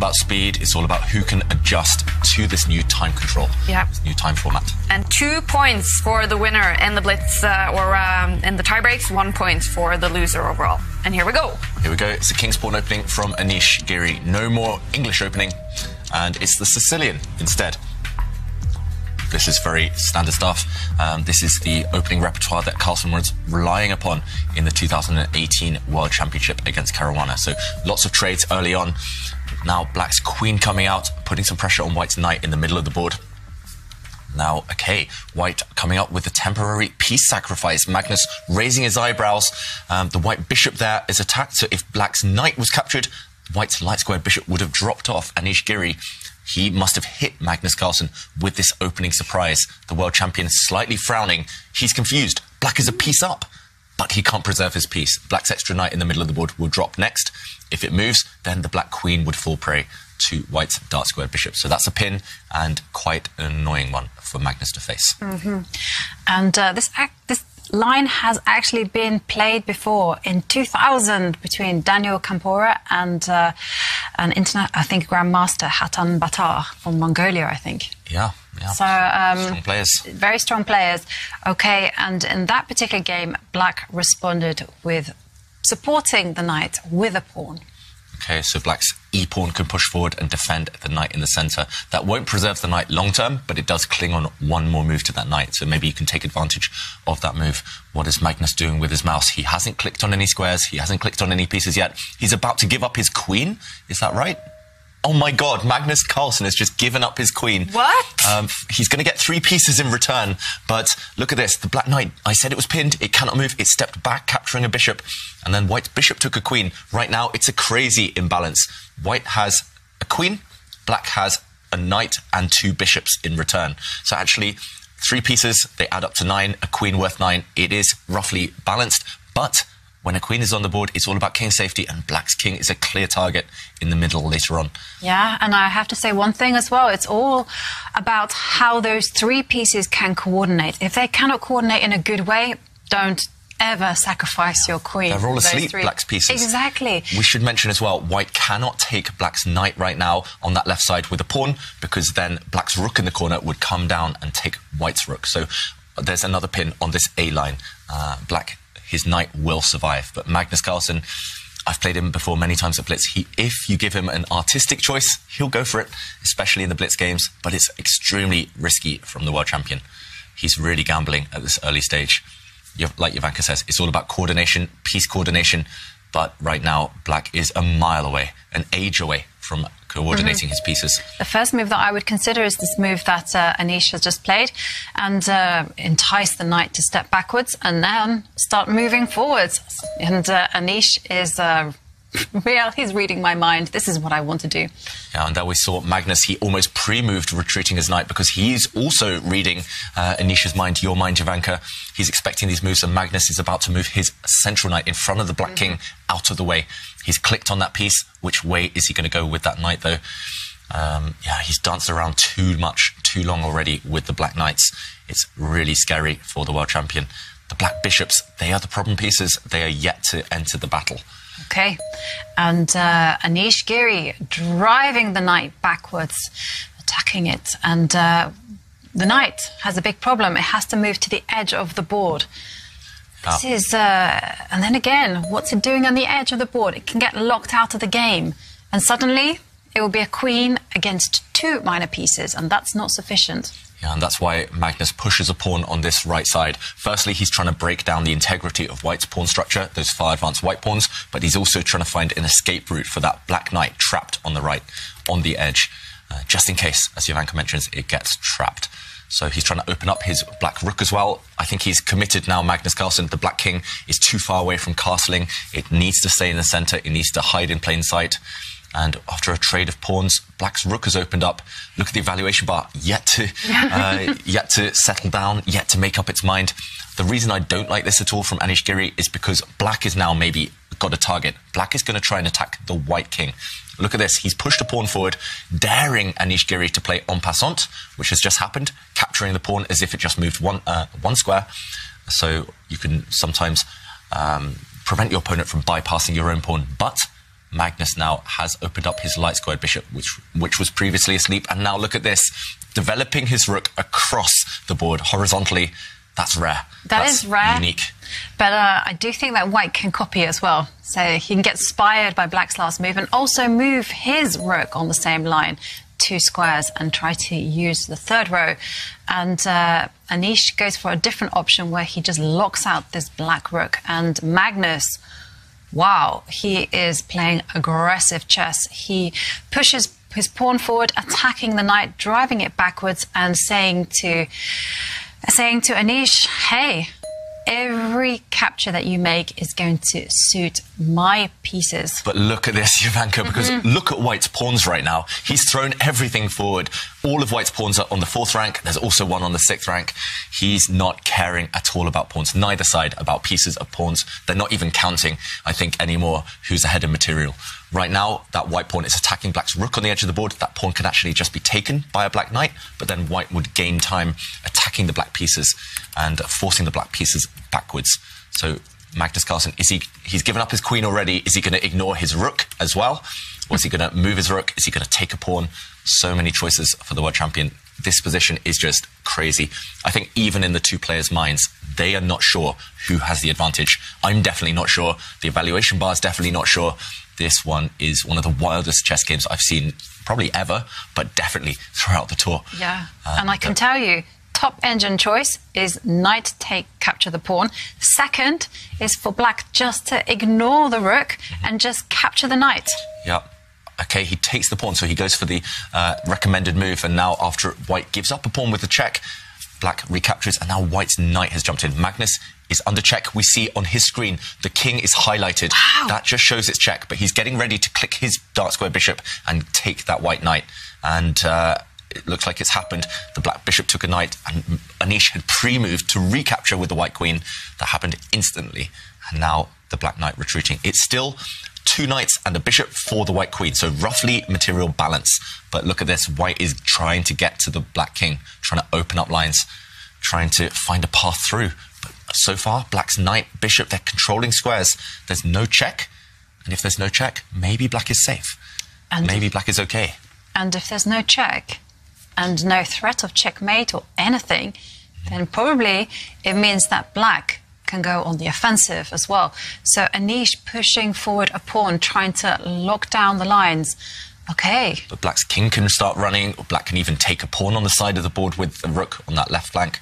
about speed. It's all about who can adjust to this new time control, this new time format. And 2 points for the winner in the blitz or in the tie breaks, 1 point for the loser overall. And here we go. Here we go. It's a King's Pawn opening from Anish Giri. No more English opening, and it's the Sicilian instead. This is very standard stuff. This is the opening repertoire that Carlsen was relying upon in the 2018 World Championship against Caruana. So lots of trades early on. Now Black's queen coming out, putting some pressure on White's knight in the middle of the board. Now, okay, White coming up with a temporary piece sacrifice. Magnus raising his eyebrows. The White bishop there is attacked. So if Black's knight was captured, White's light squared bishop would have dropped off. Anish Giri, he must have hit Magnus Carlsen with this opening surprise. The world champion slightly frowning. He's confused. Black is a piece up, but he can't preserve his piece. Black's extra knight in the middle of the board will drop next. If it moves, then the Black queen would fall prey to White's dark squared bishop. So that's a pin, and quite an annoying one for Magnus to face. And this line has actually been played before in 2000 between Daniel Campora and an Grandmaster Hatan Batar from Mongolia, I think. Yeah. So strong players. Very strong players. Okay, and in that particular game, Black responded with supporting the knight with a pawn. Okay, so Black's e-pawn can push forward and defend the knight in the centre. That won't preserve the knight long term, but it does cling on one more move to that knight. So maybe you can take advantage of that move. What is Magnus doing with his mouse? He hasn't clicked on any squares. He hasn't clicked on any pieces yet. He's about to give up his queen. Is that right? Oh my God, Magnus Carlsen has just given up his queen. What? He's going to get 3 pieces in return. But look at this. The Black knight, I said it was pinned. It cannot move. It stepped back, capturing a bishop. And then White's bishop took a queen. Right now, it's a crazy imbalance. White has a queen. Black has a knight and 2 bishops in return. So actually, 3 pieces, they add up to 9. A queen worth 9. It is roughly balanced. But when a queen is on the board, it's all about king safety, and Black's king is a clear target in the middle later on. Yeah, and I have to say one thing as well. It's all about how those 3 pieces can coordinate. If they cannot coordinate in a good way, don't ever sacrifice your queen. They're all asleep, Black's pieces. Exactly. We should mention as well, White cannot take Black's knight right now on that left side with a pawn, because then Black's rook in the corner would come down and take White's rook. So there's another pin on this A line. Black, his knight will survive. But Magnus Carlsen, I've played him before many times at Blitz. If you give him an artistic choice, he'll go for it, especially in the Blitz games. But it's extremely risky from the world champion. He's really gambling at this early stage. Like Jovanka says, it's all about coordination, piece coordination. But right now, Black is a mile away, an age away from coordinating his pieces. The first move that I would consider is this move that Anish has just played, and entice the knight to step backwards and then start moving forwards. And Anish is he's reading my mind. This is what I want to do. Yeah, and there we saw Magnus. He almost pre-moved retreating his knight, because he's also reading Anish's mind, your mind, Jovanka. He's expecting these moves, and Magnus is about to move his central knight in front of the Black king out of the way. He's clicked on that piece. Which way is he going to go with that knight, though? Yeah, he's danced around too much, too long already with the Black knights. It's really scary for the world champion. The Black bishops, they are the problem pieces. They are yet to enter the battle. Okay, and Anish Giri driving the knight backwards, attacking it, and the knight has a big problem. It has to move to the edge of the board. This is, and then again, what's it doing on the edge of the board? It can get locked out of the game, and suddenly it will be a queen against 2 minor pieces, and that's not sufficient. Yeah, and that's why Magnus pushes a pawn on this right side. Firstly, he's trying to break down the integrity of White's pawn structure, those far advanced White pawns, but he's also trying to find an escape route for that Black knight trapped on the right, on the edge, just in case, as Jovanka mentions, it gets trapped. So he's trying to open up his Black rook as well. I think he's committed now, Magnus Carlsen. The Black king is too far away from castling. It needs to stay in the centre. It needs to hide in plain sight. And after a trade of pawns, Black's rook has opened up. Look at the evaluation bar, yet to settle down, yet to make up its mind. The reason I don't like this at all from Anish Giri is because Black is now maybe got a target. Black is going to try and attack the White king. Look at this. He's pushed a pawn forward, daring Anish Giri to play en passant, which has just happened, capturing the pawn as if it just moved one square. So you can sometimes prevent your opponent from bypassing your own pawn. But Magnus now has opened up his light squared bishop, which was previously asleep. And now look at this, developing his rook across the board horizontally. That's rare. That's rare. Unique. But I do think that white can copy as well. So he can get inspired by black's last move and also move his rook on the same line, 2 squares, and try to use the third row. And Anish goes for a different option where he just locks out this black rook. And Magnus, wow, he is playing aggressive chess. He pushes his pawn forward, attacking the knight, driving it backwards, and saying to Anish, hey, every capture that you make is going to suit my pieces. But look at this, Jovanka, because look at White's pawns right now. He's thrown everything forward. All of White's pawns are on the 4th rank. There's also one on the 6th rank. He's not caring at all about pawns, neither side about pieces of pawns. They're not even counting, I think, anymore who's ahead in material. Right now, that white pawn is attacking black's rook on the edge of the board. That pawn can actually just be taken by a black knight, but then white would gain time attacking the black pieces and forcing the black pieces backwards. So Magnus Carlsen, he's given up his queen already. Is he going to ignore his rook as well? Or is he going to move his rook? Is he going to take a pawn? So many choices for the world champion. This position is just crazy. I think even in the 2 players' minds, they are not sure who has the advantage. I'm definitely not sure. The evaluation bar is definitely not sure. This one is one of the wildest chess games I've seen probably ever, but definitely throughout the tour. Yeah, and I can tell you, top engine choice is knight take, capture the pawn. Second is for black just to ignore the rook and just capture the knight. Yeah. Okay, he takes the pawn, so he goes for the recommended move, and now after white gives up a pawn with the check, black recaptures, and now white's knight has jumped in. Magnus is under check. We see on his screen the king is highlighted. Wow. That just shows it's check, but he's getting ready to click his dark square bishop and take that white knight. And it looks like it's happened. The black bishop took a knight, and Anish had pre-moved to recapture with the white queen. That happened instantly, and now the black knight retreating. It's still 2 knights and a bishop for the white queen, so roughly material balance. But look at this, white is trying to get to the black king, trying to open up lines, trying to find a path through. But so far, black's knight, bishop, they're controlling squares. There's no check, and if there's no check, maybe black is safe. And maybe black is okay. And if there's no check and no threat of checkmate or anything, then probably it means that black can go on the offensive as well. So Anish pushing forward a pawn, trying to lock down the lines. Okay. But black's king can start running, or black can even take a pawn on the side of the board with the rook on that left flank.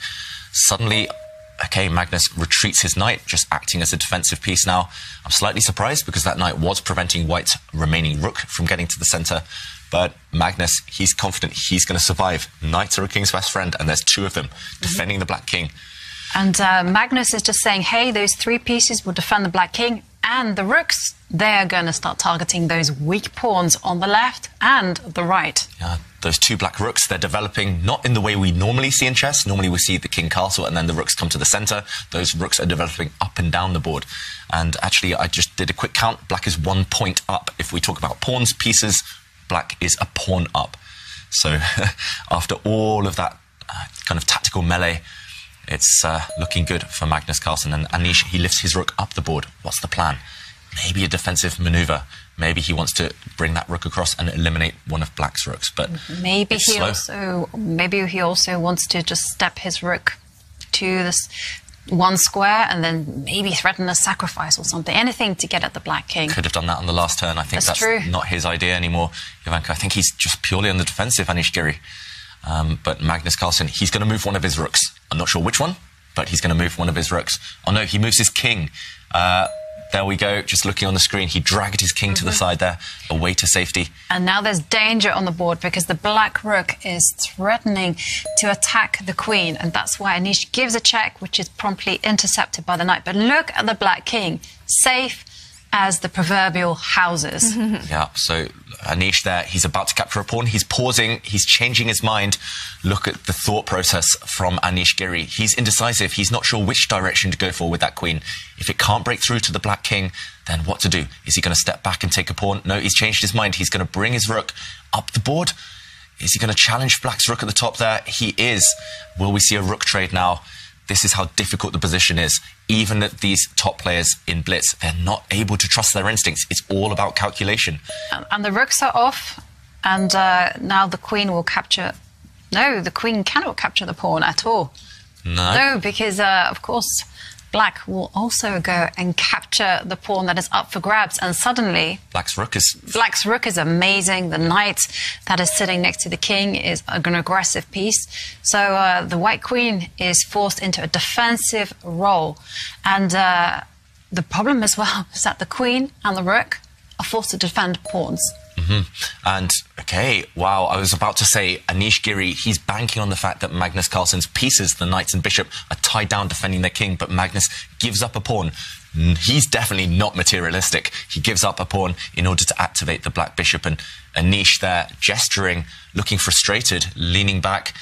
Suddenly, okay, Magnus retreats his knight, just acting as a defensive piece now. I'm slightly surprised because that knight was preventing white's remaining rook from getting to the center. But Magnus, he's confident he's going to survive. Knights are a king's best friend, and there's 2 of them defending the black king. And Magnus is just saying, hey, those 3 pieces will defend the black king, and the rooks, they're going to start targeting those weak pawns on the left and the right. Yeah, those 2 black rooks, they're developing not in the way we normally see in chess. Normally we see the king castle and then the rooks come to the center. Those rooks are developing up and down the board. And actually, I just did a quick count. Black is 1 point up. If we talk about pawns, pieces, black is a pawn up. So after all of that kind of tactical melee, it's looking good for Magnus Carlsen. And Anish, he lifts his rook up the board. What's the plan? Maybe a defensive maneuver. Maybe he wants to bring that rook across and eliminate one of black's rooks. But maybe he also wants to just step his rook to this 1 square and then maybe threaten a sacrifice or something. Anything to get at the black king. Could have done that on the last turn. I think that's true. Not his idea anymore, Jovanka. I think he's just purely on the defensive, Anish Giri. But Magnus Carlsen, he's going to move one of his rooks. I'm not sure which one, but he's going to move one of his rooks. Oh no, he moves his king. There we go, just looking on the screen. He dragged his king to the side there, away to safety. And now there's danger on the board because the black rook is threatening to attack the queen. And that's why Anish gives a check, which is promptly intercepted by the knight. But look at the black king, safe as the proverbial houses. Yeah, so Anish there, he's about to capture a pawn. He's pausing, he's changing his mind. Look at the thought process from Anish Giri. He's indecisive. He's not sure which direction to go for with that queen. If it can't break through to the black king, then what to do? Is he going to step back and take a pawn? No, he's changed his mind. He's going to bring his rook up the board. Is he going to challenge black's rook at the top there? He is. Will we see a rook trade now? This is how difficult the position is. Even at these top players in blitz, they're not able to trust their instincts. It's all about calculation. And the rooks are off, and now the queen will capture... No, the queen cannot capture the pawn at all. No, because, of course, black will also go and capture the pawn that is up for grabs, and suddenly... Black's rook is amazing. The knight that is sitting next to the king is an aggressive piece. So the white queen is forced into a defensive role. And the problem as well is that the queen and the rook are forced to defend pawns. And, okay, wow, I was about to say, Anish Giri, he's banking on the fact that Magnus Carlsen's pieces, the knights and bishop, are tied down defending their king, but Magnus gives up a pawn. He's definitely not materialistic. He gives up a pawn in order to activate the black bishop, and Anish there gesturing, looking frustrated, leaning back.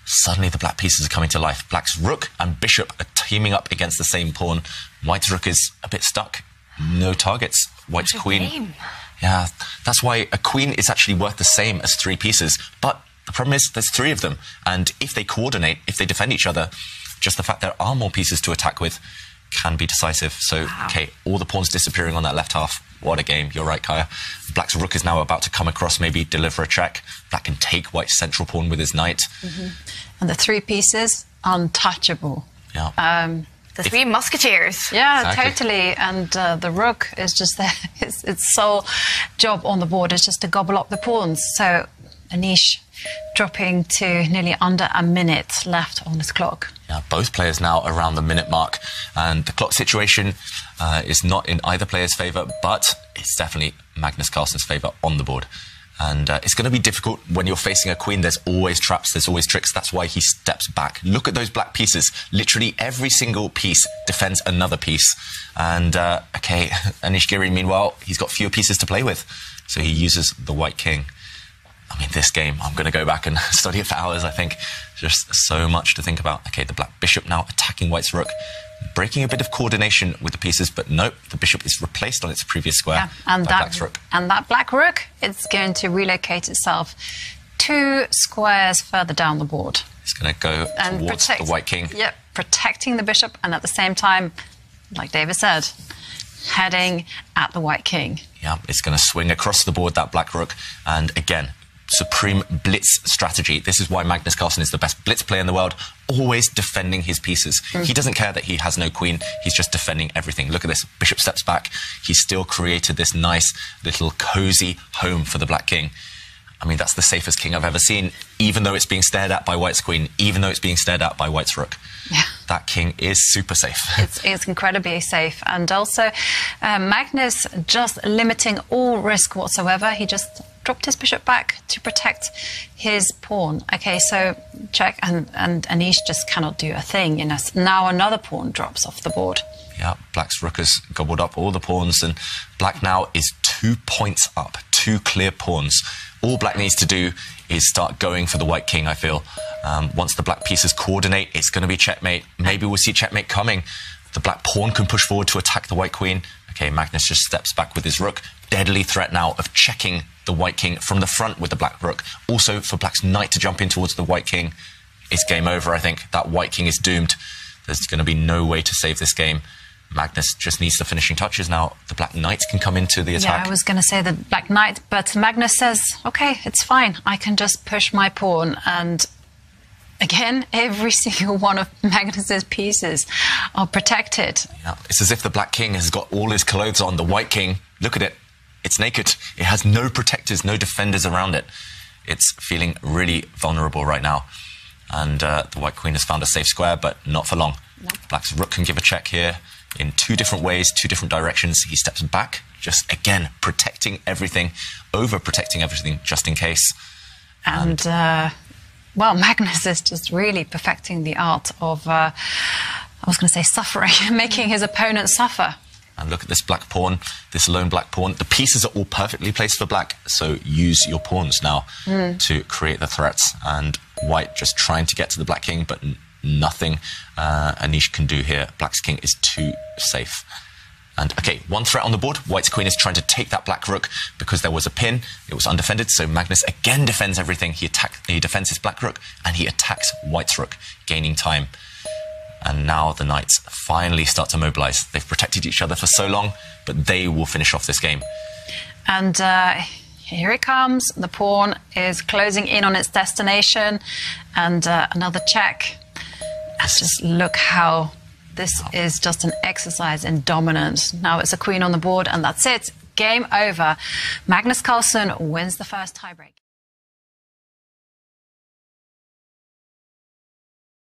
Suddenly the black pieces are coming to life. Black's rook and bishop are teaming up against the same pawn. White's rook is a bit stuck. No targets. White's queen... Yeah, that's why a queen is actually worth the same as 3 pieces. But the problem is there's 3 of them. And if they coordinate, if they defend each other, just the fact there are more pieces to attack with can be decisive. So, okay, all the pawns disappearing on that left half. What a game. You're right, Kaya. Black's rook is now about to come across, maybe deliver a check. Black can take white's central pawn with his knight. And the 3 pieces, untouchable. Yeah. The 3 musketeers. Yeah, exactly. Totally. And the rook is just there. Its sole job on the board is just to gobble up the pawns. So Anish dropping to nearly under a minute left on his clock. Yeah, both players now around the minute mark. And the clock situation is not in either player's favour, but it's definitely Magnus Carlsen's favour on the board. And it's going to be difficult when you're facing a queen. There's always traps, there's always tricks. That's why he steps back. Look at those black pieces. Literally every single piece defends another piece. And, okay, Anish Giri, meanwhile, he's got fewer pieces to play with. So he uses the white king. I mean, this game, I'm going to go back and study it for hours, I think. Just so much to think about. Okay, the black bishop now attacking white's rook. Breaking a bit of coordination with the pieces, but nope, the bishop is replaced on its previous square by black's rook. And that black rook, it's going to relocate itself 2 squares further down the board. It's going to go towards the white king. Yep, protecting the bishop, and at the same time, like David said, heading at the white king. Yeah, it's going to swing across the board, that black rook, and again, supreme blitz strategy. This is why Magnus Carlsen is the best blitz player in the world, always defending his pieces. He doesn't care that he has no queen, he's just defending everything. Look at this, bishop steps back. He's still created this nice little cozy home for the black king. I mean, that's the safest king I've ever seen, even though it's being stared at by white's queen, even though it's being stared at by white's rook. Yeah. That king is super safe. It's incredibly safe. And also, Magnus just limiting all risk whatsoever. He just dropped his bishop back to protect his pawn. Okay, so check, and Anish just cannot do a thing. You know, now another pawn drops off the board. Yeah, black's rook has gobbled up all the pawns, and black now is 2 points up, 2 clear pawns. All black needs to do is start going for the white king, I feel. Once the black pieces coordinate, it's going to be checkmate. Maybe we'll see checkmate coming. The black pawn can push forward to attack the white queen. Okay, Magnus just steps back with his rook. Deadly threat now of checking the white king from the front with the black rook. Also, for black's knight to jump in towards the white king, it's game over, I think. That white king is doomed. There's going to be no way to save this game. Magnus just needs the finishing touches now. The black knight can come into the attack. Yeah, I was going to say the black knight, but Magnus says, okay, it's fine. I can just push my pawn. And again, every single one of Magnus's pieces are protected. Yeah, it's as if the black king has got all his clothes on. The white king, look at it. It's naked. It has no protectors, no defenders around it. It's feeling really vulnerable right now. And the white queen has found a safe square, but not for long. Nope. Black's rook can give a check here in 2 different ways, 2 different directions. He steps back, just again, protecting everything, overprotecting everything, just in case. And well, Magnus is just really perfecting the art of, I was going to say suffering, making his opponent suffer. And look at this black pawn, this lone black pawn. The pieces are all perfectly placed for black, so use your pawns now to create the threats. And white just trying to get to the black king, but nothing Anish can do here. Black's king is too safe. And okay, 1 threat on the board. White's queen is trying to take that black rook because there was a pin. It was undefended, so Magnus again defends everything. He defends his black rook, and he attacks white's rook, gaining time. And now the knights finally start to mobilize. They've protected each other for so long, but they will finish off this game. And here it comes. The pawn is closing in on its destination. And another check. Just look how this is just an exercise in dominance. Now it's a queen on the board, and that's it. Game over. Magnus Carlsen wins the first tiebreak.